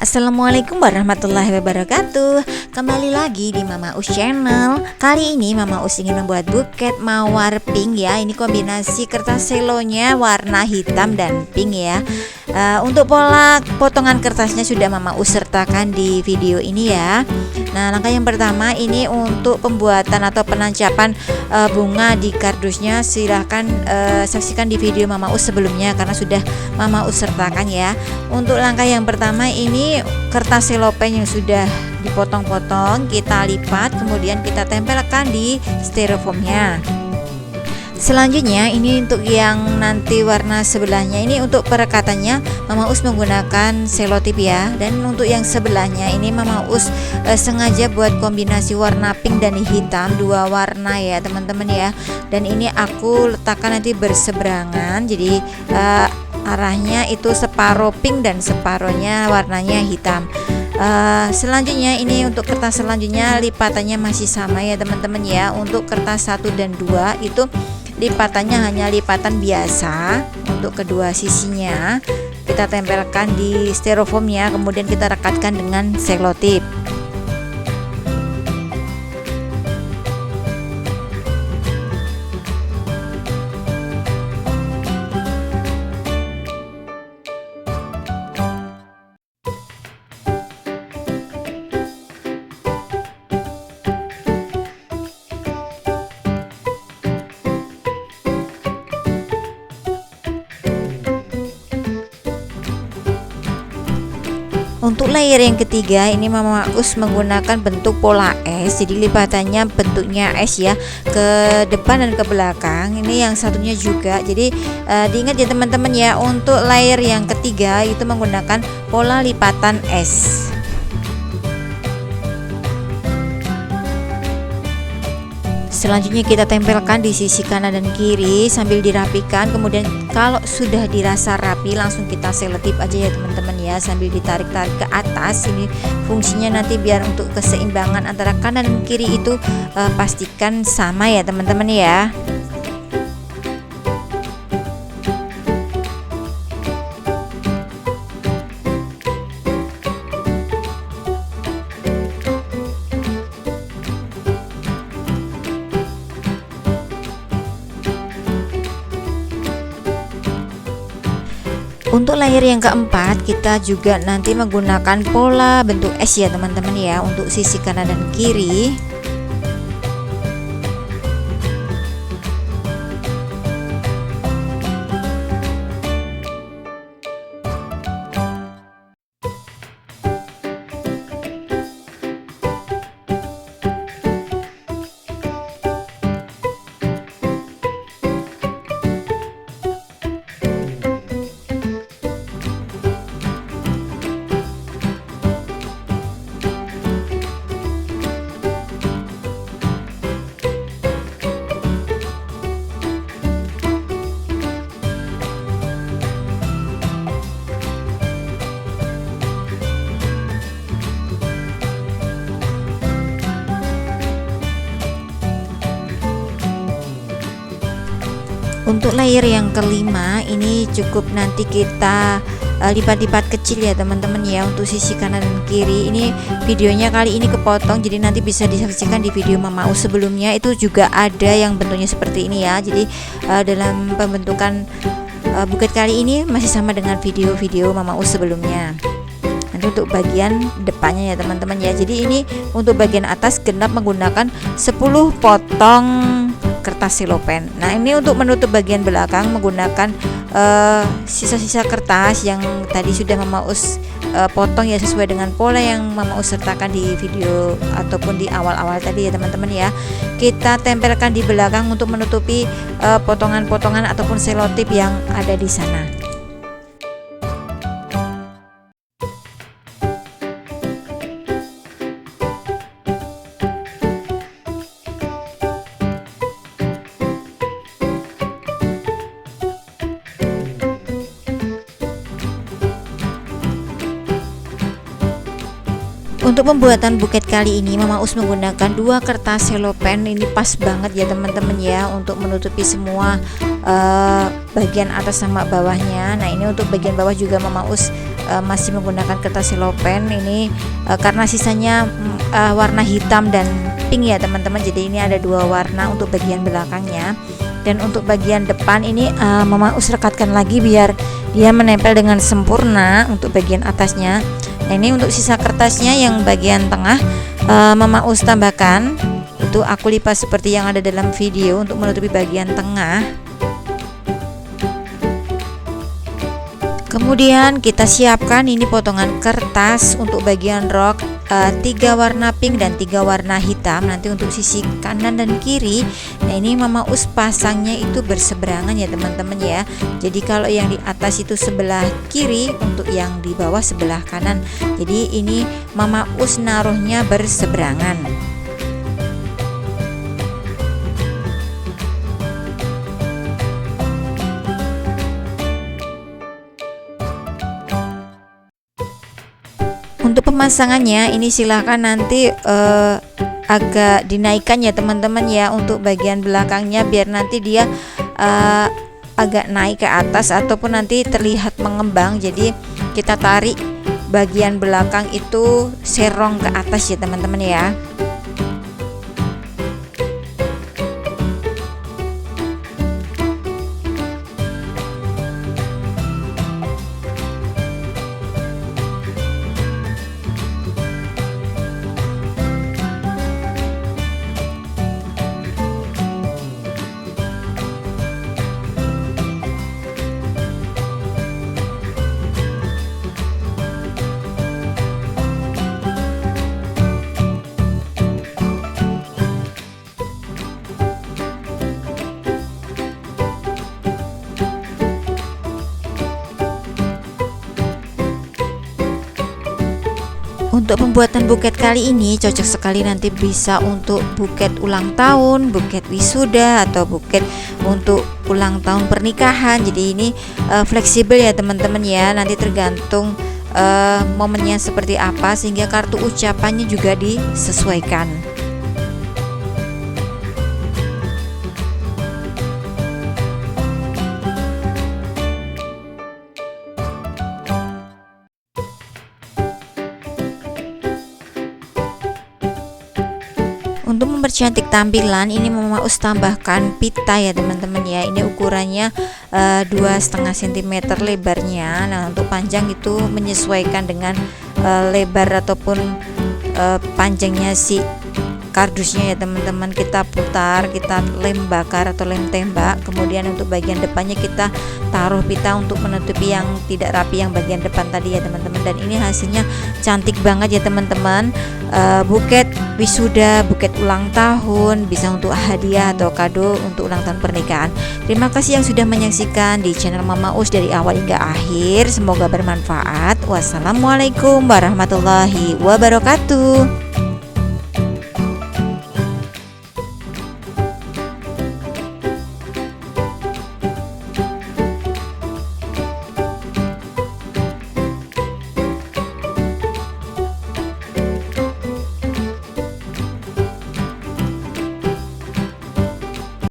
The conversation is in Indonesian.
Assalamualaikum warahmatullahi wabarakatuh. Kembali lagi di Mama Us Channel. Kali ini Mama Us ingin membuat buket mawar pink ya. Ini kombinasi kertas selonya warna hitam dan pink ya. Untuk pola potongan kertasnya sudah Mama Us sertakan di video ini ya. Nah, langkah yang pertama ini untuk pembuatan atau penancapan bunga di kardusnya, silahkan saksikan di video Mama Us sebelumnya karena sudah Mama Us sertakan ya. Untuk langkah yang pertama ini kertas selopen yang sudah dipotong-potong kita lipat, kemudian kita tempelkan di styrofoamnya. Selanjutnya ini untuk yang nanti warna sebelahnya, ini untuk perekatannya Mama Us menggunakan selotip ya. Dan untuk yang sebelahnya ini Mama Us sengaja buat kombinasi warna pink dan hitam, dua warna ya teman-teman ya. Dan ini aku letakkan nanti berseberangan, jadi arahnya itu separuh pink dan separuhnya warnanya hitam. Selanjutnya ini untuk kertas selanjutnya lipatannya masih sama ya teman-teman ya. Untuk kertas 1 dan 2 itu lipatannya hanya lipatan biasa. Untuk kedua sisinya kita tempelkan di styrofoam ya, kemudian kita rekatkan dengan selotip. Untuk layer yang ketiga ini Mama Us menggunakan bentuk pola S, jadi lipatannya bentuknya S ya, ke depan dan ke belakang. Ini yang satunya juga, jadi diingat ya teman-teman ya, untuk layer yang ketiga itu menggunakan pola lipatan S. Selanjutnya kita tempelkan di sisi kanan dan kiri sambil dirapikan. Kemudian kalau sudah dirasa rapi langsung kita selotip aja ya teman-teman ya, sambil ditarik-tarik ke atas. Ini fungsinya nanti biar untuk keseimbangan antara kanan dan kiri itu pastikan sama ya teman-teman ya. Untuk layer yang keempat kita juga nanti menggunakan pola bentuk S ya teman-teman ya, untuk sisi kanan dan kiri. Untuk layer yang kelima ini cukup nanti kita lipat-lipat kecil ya teman-teman ya, untuk sisi kanan dan kiri. Ini videonya kali ini kepotong, jadi nanti bisa disaksikan di video Mama Us sebelumnya, itu juga ada yang bentuknya seperti ini ya. Jadi dalam pembentukan buket kali ini masih sama dengan video-video Mama Us sebelumnya. Nanti untuk bagian depannya ya teman-teman ya, jadi ini untuk bagian atas genap menggunakan 10 potong kertas selopen. Nah, ini untuk menutup bagian belakang menggunakan sisa-sisa kertas yang tadi sudah Mama Us potong ya, sesuai dengan pola yang Mama Us sertakan di video ataupun di awal-awal tadi ya teman-teman ya. Kita tempelkan di belakang untuk menutupi potongan-potongan ataupun selotip yang ada di sana. Untuk pembuatan buket kali ini Mama Us menggunakan 2 kertas selopen. Ini pas banget ya teman-teman ya, untuk menutupi semua bagian atas sama bawahnya. Nah, ini untuk bagian bawah juga Mama Us masih menggunakan kertas selopen ini karena sisanya warna hitam dan pink ya teman-teman. Jadi ini ada 2 warna untuk bagian belakangnya. Dan untuk bagian depan ini Mama Us rekatkan lagi biar dia menempel dengan sempurna untuk bagian atasnya. Nah, ini untuk sisa kertasnya yang bagian tengah Mama Us tambahkan itu aku lipat seperti yang ada dalam video untuk menutupi bagian tengah. Kemudian kita siapkan ini potongan kertas untuk bagian rok 3 warna pink dan 3 warna hitam nanti untuk sisi kanan dan kiri. Nah ini Mama Us pasangnya itu berseberangan ya teman-teman ya. Jadi kalau yang di atas itu sebelah kiri, untuk yang di bawah sebelah kanan. Jadi ini Mama Us naruhnya berseberangan. Untuk pemasangannya ini silahkan nanti agak dinaikkan ya teman-teman ya untuk bagian belakangnya biar nanti dia agak naik ke atas ataupun nanti terlihat mengembang. Jadi kita tarik bagian belakang itu serong ke atas ya teman-teman ya. Untuk pembuatan buket kali ini cocok sekali nanti bisa untuk buket ulang tahun, buket wisuda, atau buket untuk ulang tahun pernikahan. Jadi ini fleksibel ya teman-teman ya, nanti tergantung momennya seperti apa sehingga kartu ucapannya juga disesuaikan. Untuk mempercantik tampilan ini Mama Us tambahkan pita ya teman-teman ya. Ini ukurannya 2,5 cm lebarnya. Nah untuk panjang itu menyesuaikan dengan lebar ataupun panjangnya si kardusnya ya teman-teman. Kita putar, kita lem bakar atau lem tembak. Kemudian untuk bagian depannya kita taruh pita untuk menutupi yang tidak rapi yang bagian depan tadi ya teman-teman. Dan ini hasilnya cantik banget ya teman-teman. Buket wisuda, buket ulang tahun, bisa untuk hadiah atau kado untuk ulang tahun pernikahan. Terima kasih yang sudah menyaksikan di channel Mama Us dari awal hingga akhir. Semoga bermanfaat. Wassalamualaikum warahmatullahi wabarakatuh.